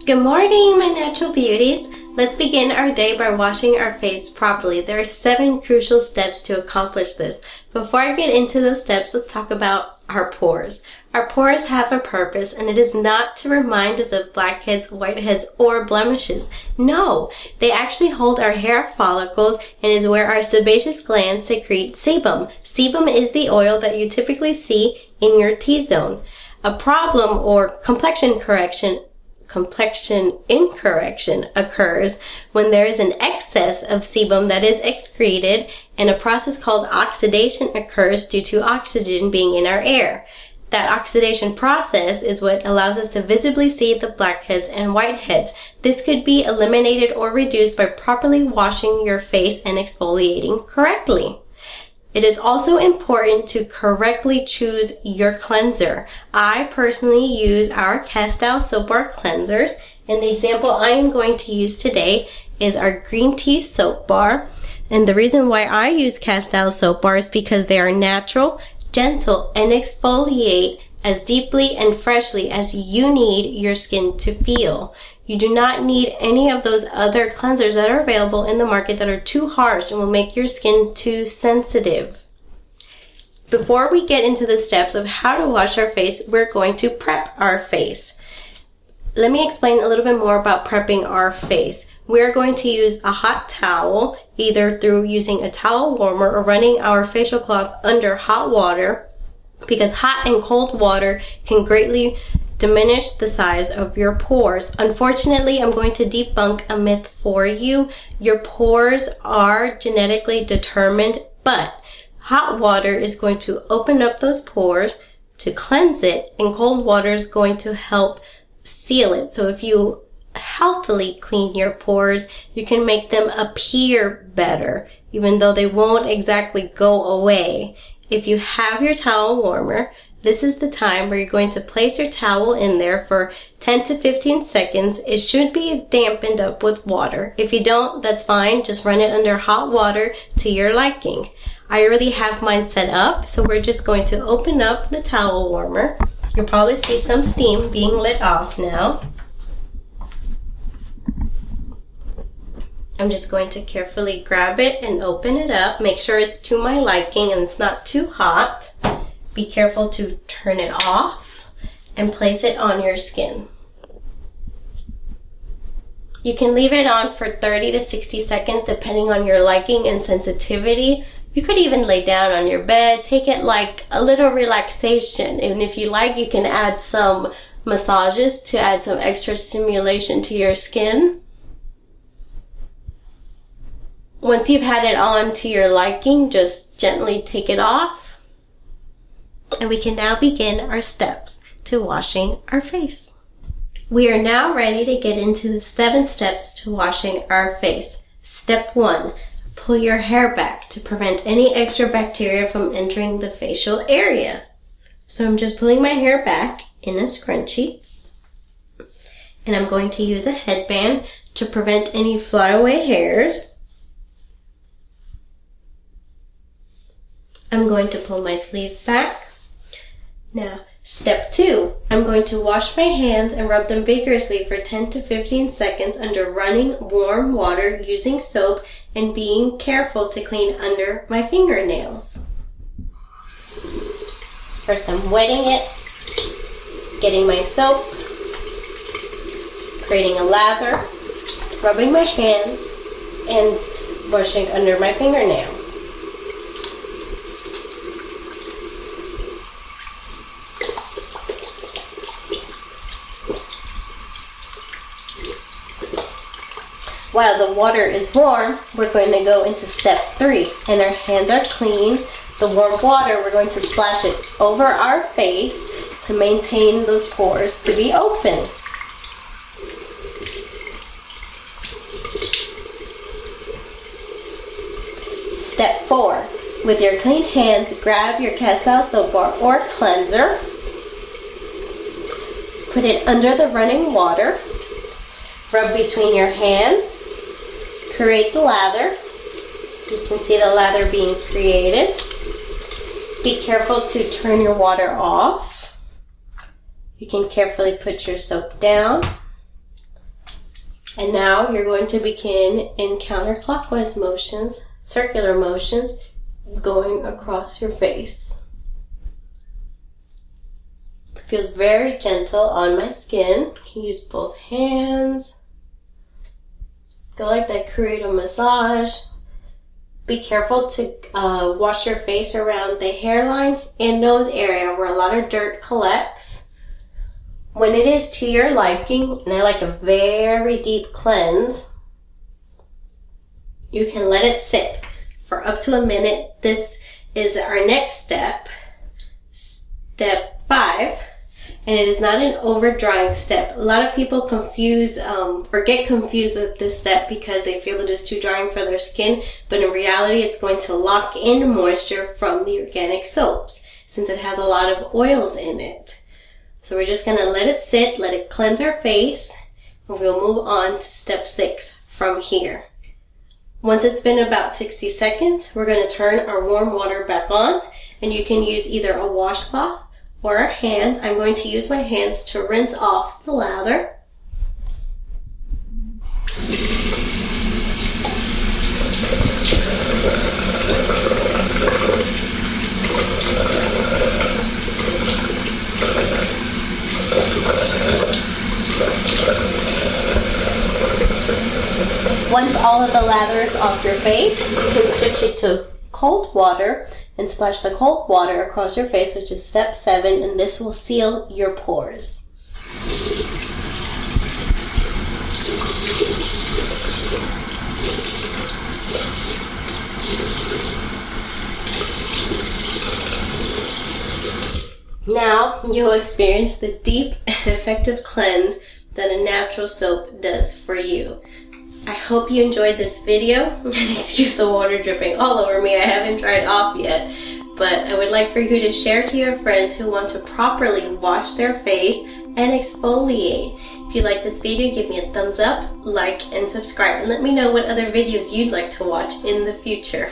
Good morning, my natural beauties. Let's begin our day by washing our face properly. There are 7 crucial steps to accomplish this. Before I get into those steps, let's talk about our pores. Our pores have a purpose, and it is not to remind us of blackheads, whiteheads, or blemishes. No, they actually hold our hair follicles and is where our sebaceous glands secrete sebum. Sebum is the oil that you typically see in your T-zone. A problem or complexion incorrection occurs when there is an excess of sebum that is excreted, and a process called oxidation occurs due to oxygen being in our air. That oxidation process is what allows us to visibly see the blackheads and whiteheads. This could be eliminated or reduced by properly washing your face and exfoliating correctly. It is also important to correctly choose your cleanser. I personally use our Castile soap bar cleansers, and the example I am going to use today is our green tea soap bar. And the reason why I use Castile soap bar is because they are natural, gentle, and exfoliate as deeply and freshly as you need your skin to feel. You do not need any of those other cleansers that are available in the market that are too harsh and will make your skin too sensitive. Before we get into the steps of how to wash our face, we're going to prep our face. Let me explain a little bit more about prepping our face. We're going to use a hot towel, either through using a towel warmer or running our facial cloth under hot water, because hot and cold water can greatly diminish the size of your pores. Unfortunately, I'm going to debunk a myth for you. Your pores are genetically determined, but hot water is going to open up those pores to cleanse it, and cold water is going to help seal it. So if you healthily clean your pores, you can make them appear better, even though they won't exactly go away. If you have your towel warmer, this is the time where you're going to place your towel in there for 10 to 15 seconds. It should be dampened up with water. If you don't, that's fine. Just run it under hot water to your liking. I already have mine set up, so we're just going to open up the towel warmer. You'll probably see some steam being lit off now. I'm just going to carefully grab it and open it up. Make sure it's to my liking and it's not too hot. Be careful to turn it off and place it on your skin. You can leave it on for 30 to 60 seconds depending on your liking and sensitivity. You could even lay down on your bed, take it like a little relaxation. And if you like, you can add some massages to add some extra stimulation to your skin. Once you've had it on to your liking, just gently take it off. And we can now begin our steps to washing our face. We are now ready to get into the 7 steps to washing our face. Step 1, pull your hair back to prevent any extra bacteria from entering the facial area. So I'm just pulling my hair back in a scrunchie. And I'm going to use a headband to prevent any flyaway hairs. I'm going to pull my sleeves back. Now, step 2, I'm going to wash my hands and rub them vigorously for 10 to 15 seconds under running warm water using soap and being careful to clean under my fingernails. First, I'm wetting it, getting my soap, creating a lather, rubbing my hands, and brushing under my fingernails. While the water is warm, we're going to go into step 3, and our hands are clean. The warm water, we're going to splash it over our face to maintain those pores to be open. Step 4, with your clean hands, grab your Castile soap bar or cleanser, put it under the running water, rub between your hands, create the lather. You can see the lather being created. Be careful to turn your water off. You can carefully put your soap down, And now you're going to begin in counterclockwise motions, circular motions, going across your face. It feels very gentle on my skin. You can use both hands. Just go like that, create a massage. Be careful to wash your face around the hairline and nose area where a lot of dirt collects. When it is to your liking, and I like a very deep cleanse, you can let it sit for up to a minute. This is our next step, step 5, and it is not an over drying step. A lot of people confuse or get confused with this step because they feel it is too drying for their skin, but in reality it's going to lock in moisture from the organic soaps since it has a lot of oils in it. So we're just going to let it sit, let it cleanse our face, and we'll move on to step 6 from here. Once it's been about 60 seconds, we're going to turn our warm water back on, and you can use either a washcloth or our hands. I'm going to use my hands to rinse off the lather. Once all of the lather is off your face, you can switch it to cold water and splash the cold water across your face, which is step 7, and this will seal your pores. Now you'll experience the deep and effective cleanse that a natural soap does for you. I hope you enjoyed this video, and excuse the water dripping all over me. I haven't dried off yet, but I would like for you to share to your friends who want to properly wash their face and exfoliate. If you like this video, give me a thumbs up, like, and subscribe, and let me know what other videos you'd like to watch in the future.